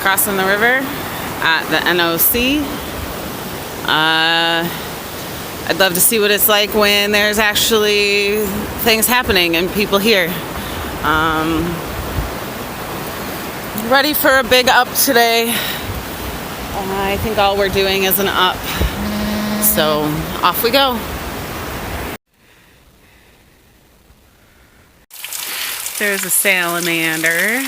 crossing the river at the NOC. I'd love to see what it's like when there's actually things happening and people here. Ready for a big up today. I think all we're doing is an up. So off we go. There's a salamander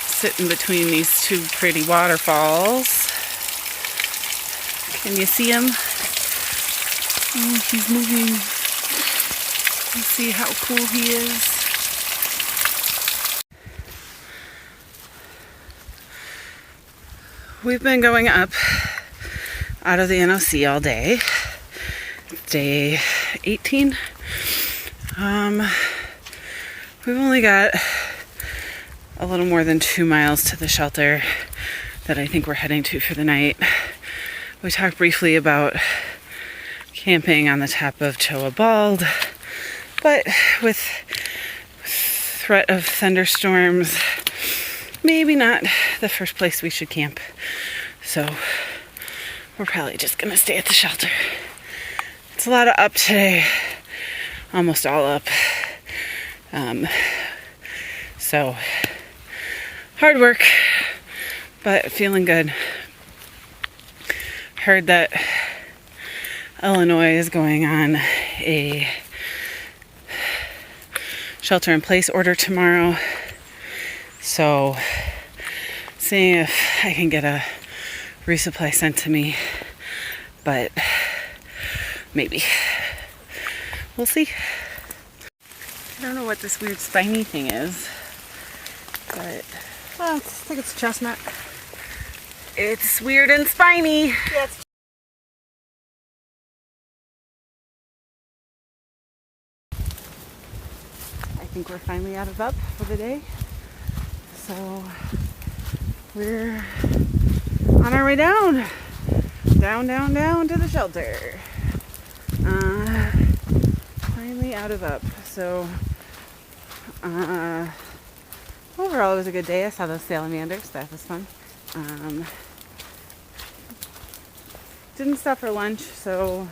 sitting between these two pretty waterfalls. Can you see him? Oh, he's moving. Let's see how cool he is. We've been going up out of the NOC all day. Day 18. We've only got a little more than 2 miles to the shelter that I think we're heading to for the night. We talked briefly about camping on the top of Choa Bald, but with threat of thunderstorms, maybe not the first place we should camp. So we're probably just gonna stay at the shelter. It's a lot of up today, almost all up. So hard work, but feeling good. Heard that Illinois is going on a shelter-in-place order tomorrow. So seeing if I can get a resupply sent to me, but maybe. We'll see. I don't know what this weird spiny thing is, but I think it's a chestnut. it's weird and spiny. Yeah, I think we're finally out of up for the day. So we're on our way down to the shelter. Finally out of up. So overall it was a good day. I saw those salamanders. That was fun. Didn't stop for lunch, so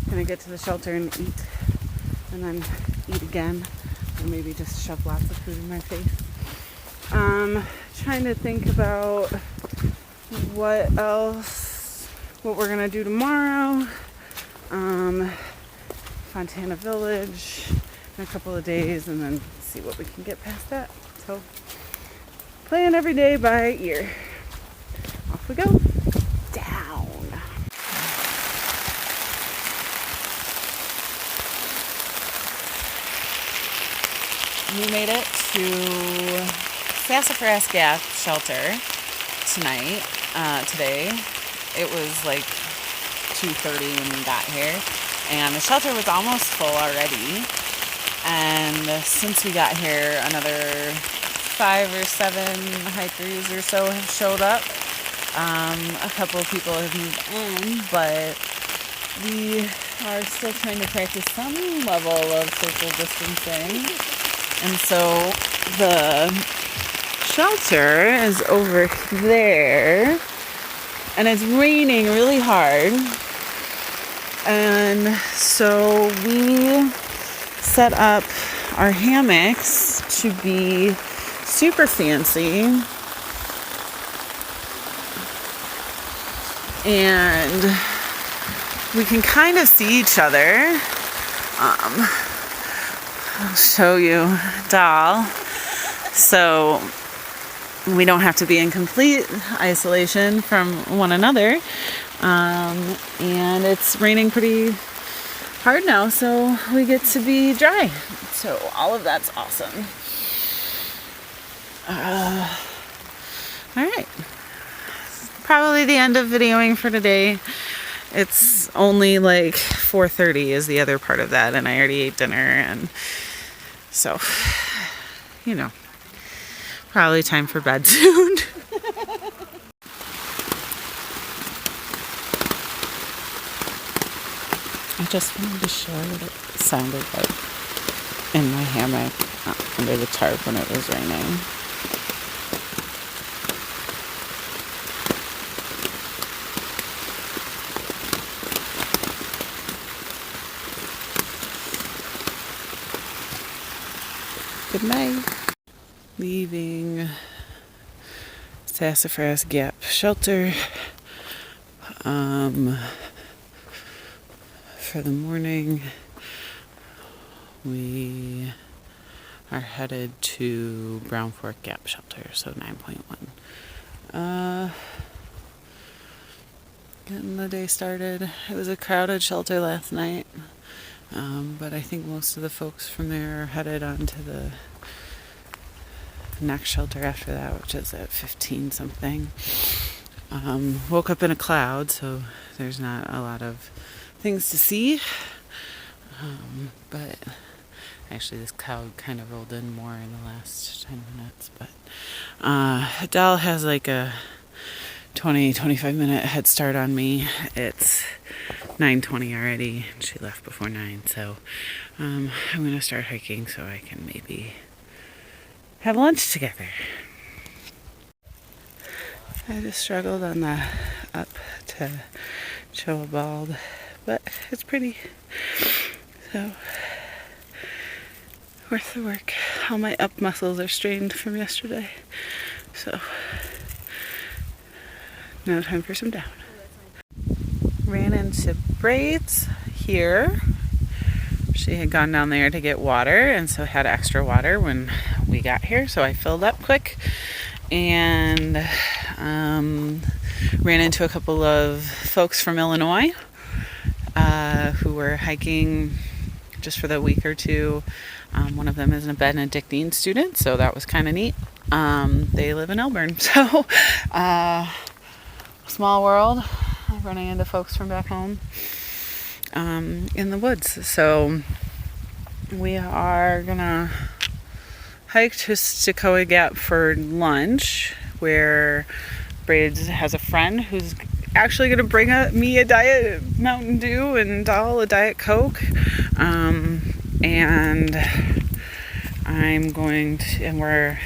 I'm gonna get to the shelter and eat, and then eat again, or maybe just shove lots of food in my face. Trying to think about what we're gonna do tomorrow. Fontana Village in a couple of days, and then see what we can get past that. So playing every day by ear. Off we go. Down. We made it to Sassafras Gap Shelter today. It was like 2:30 when we got here, and the shelter was almost full already. And since we got here, another 5 or 7 hikers or so have showed up. A couple of people have moved in, but we are still trying to practice some level of social distancing. And so the shelter is over there, and it's raining really hard. And so we set up our hammocks to be super fancy, and we can kind of see each other. I'll show you doll, so we don't have to be in complete isolation from one another. And it's raining pretty hard now, so we get to be dry. So all of that's awesome. All right. Probably the end of videoing for today. It's only like 4:30 is the other part of that, and I already ate dinner, and so, you know, probably time for bed soon. I just wanted to show what it sounded like in my hammock under the tarp when it was raining. Good night. Leaving Sassafras Gap Shelter for the morning. We are headed to Brown Fork Gap Shelter, so 9.1. Getting the day started. It was a crowded shelter last night, but I think most of the folks from there are headed on to the next shelter after that, which is at 15 something. Woke up in a cloud, so there's not a lot of things to see, but actually this cloud kind of rolled in more in the last 10 minutes. But Adele has like a 20-25 minute head start on me. It's 9:20 already, and she left before 9, so I'm gonna start hiking so I can maybe have lunch together. I just struggled on the up to Chowabald, but it's pretty, so worth the work. All my up muscles are strained from yesterday, so now time for some down. Ran into Braids here. She had gone down there to get water, and so had extra water when we got here, so I filled up quick and ran into a couple of folks from Illinois who were hiking just for the week or two. One of them is a Benedictine student, so that was kind of neat. They live in Elburn, so small world, running into folks from back home in the woods. So we are gonna hike to Stokoe Gap for lunch, where Braids has a friend who's actually gonna bring me a Diet Mountain Dew and Doll a Diet Coke, and I'm going to, and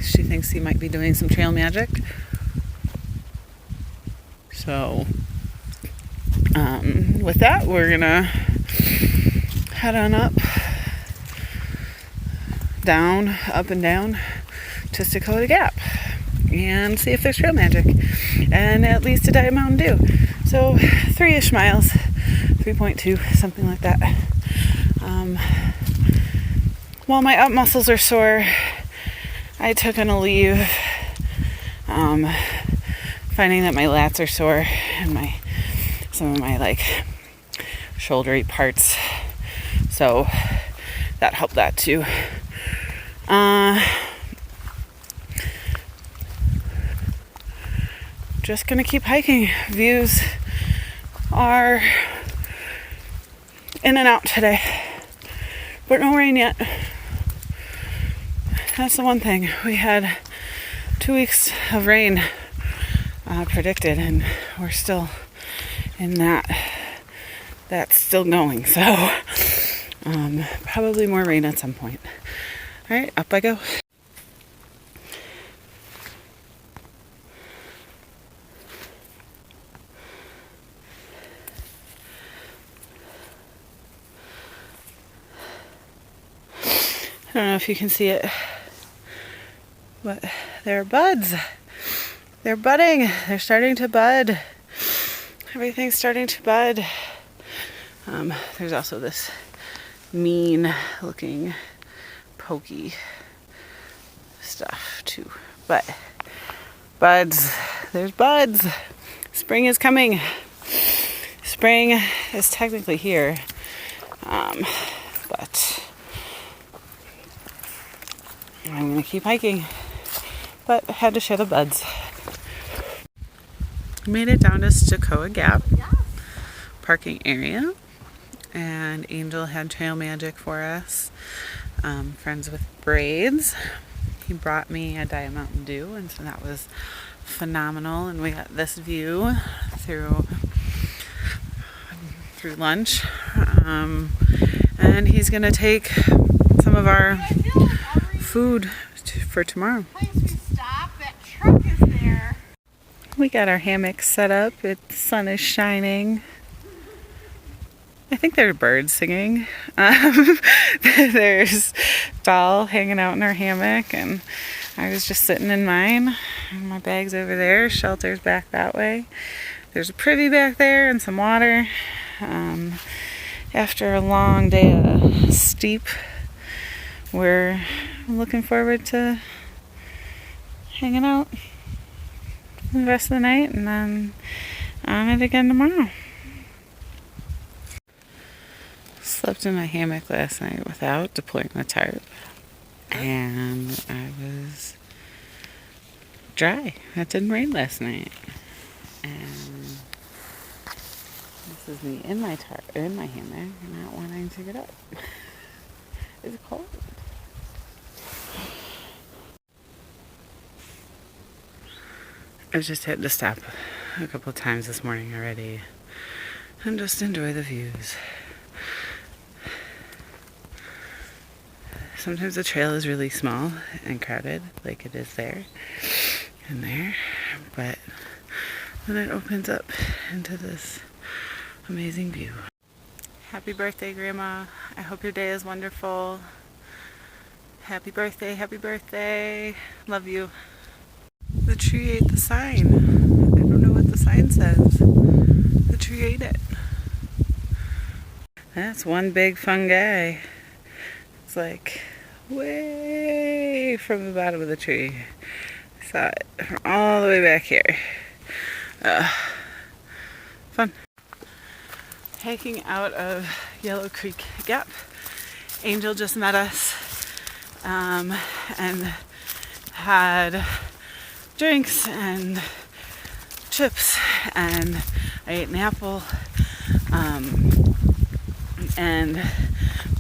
she thinks he might be doing some trail magic. So, with that, we're gonna head on up and down to Stokoe Gap and see if there's trail magic and at least a Diet Mountain Dew. So 3-ish miles, 3.2, something like that. While my up muscles are sore, I took an Aleve, finding that my lats are sore and some of my like shouldery parts, so that helped that too. Just gonna keep hiking. Views are in and out today, but no rain yet. That's the one thing. We had 2 weeks of rain predicted, and we're still in that. That's still going, so probably more rain at some point. All right, up I go. I don't know if you can see it, but they're buds. They're budding. They're starting to bud. Everything's starting to bud. There's also this mean looking pokey stuff too. But buds. There's buds. Spring is coming. Spring is technically here. But I'm gonna keep hiking, but I had to show the buds. Made it down to Stokoe Gap parking area, and Angel had trail magic for us. Friends with Braids. He brought me a Diet Mountain Dew, and so that was phenomenal. And we got this view through lunch. And he's gonna take some of our food for tomorrow. That truck is there. We got our hammock set up. The sun is shining. I think there are birds singing. There's Doll hanging out in her hammock, and I was just sitting in mine. My bag's over there. Shelter's back that way. There's a privy back there and some water. After a long day of steep, we're looking forward to hanging out for the rest of the night and then on it again tomorrow. Slept in my hammock last night without deploying the tarp, and I was dry. It didn't rain last night, and this is me in my hammock, not wanting to get up. It's cold. I've just had to stop a couple of times this morning already and just enjoy the views. Sometimes the trail is really small and crowded, like it is there and there, but then it opens up into this amazing view. Happy birthday, Grandma. I hope your day is wonderful. Happy birthday, happy birthday. Love you. The tree ate the sign. I don't know what the sign says. The tree ate it. That's one big fun guy. It's like way from the bottom of the tree. I saw it from all the way back here. Fun. Hiking out of Yellow Creek Gap. Angel just met us and had drinks and chips, and I ate an apple and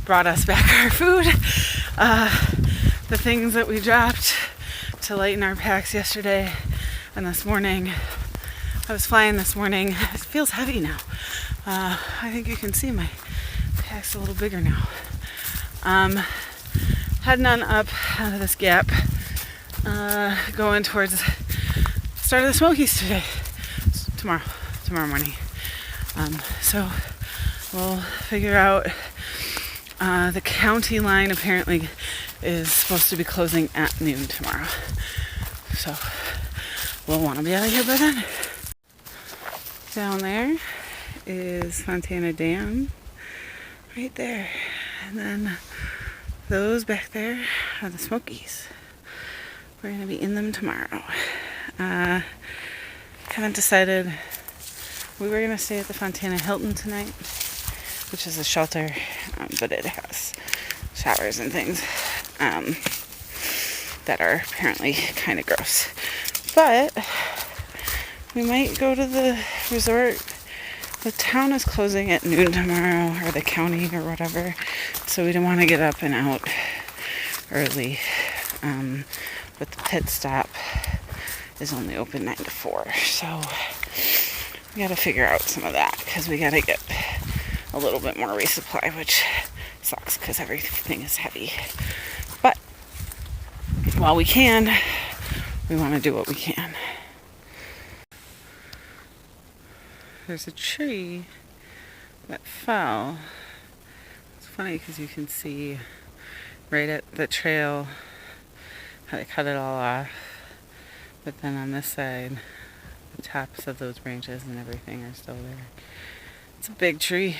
brought us back our food. The things that we dropped to lighten our packs yesterday and this morning. I was flying this morning. It feels heavy now. I think you can see my pack's a little bigger now. Heading on up out of this gap, going towards the start of the Smokies today. Tomorrow morning. So we'll figure out. The county line apparently is supposed to be closing at noon tomorrow. So we'll want to be out of here by then. Down there is Fontana Dam. Right there. And then those back there are the Smokies. We're going to be in them tomorrow. Haven't decided. We were going to stay at the Fontana Hilton tonight, which is a shelter, but it has showers and things that are apparently kind of gross. But we might go to the resort. The town is closing at noon tomorrow, or the county or whatever, so we don't want to get up and out early. But the pit stop is only open 9 to 4, so we got to figure out some of that, because we got to get a little bit more resupply, which sucks because everything is heavy. But while we can, we want to do what we can. There's a tree that fell. It's funny because you can see right at the trail how they cut it all off. But then on this side, the tops of those branches and everything are still there. It's a big tree.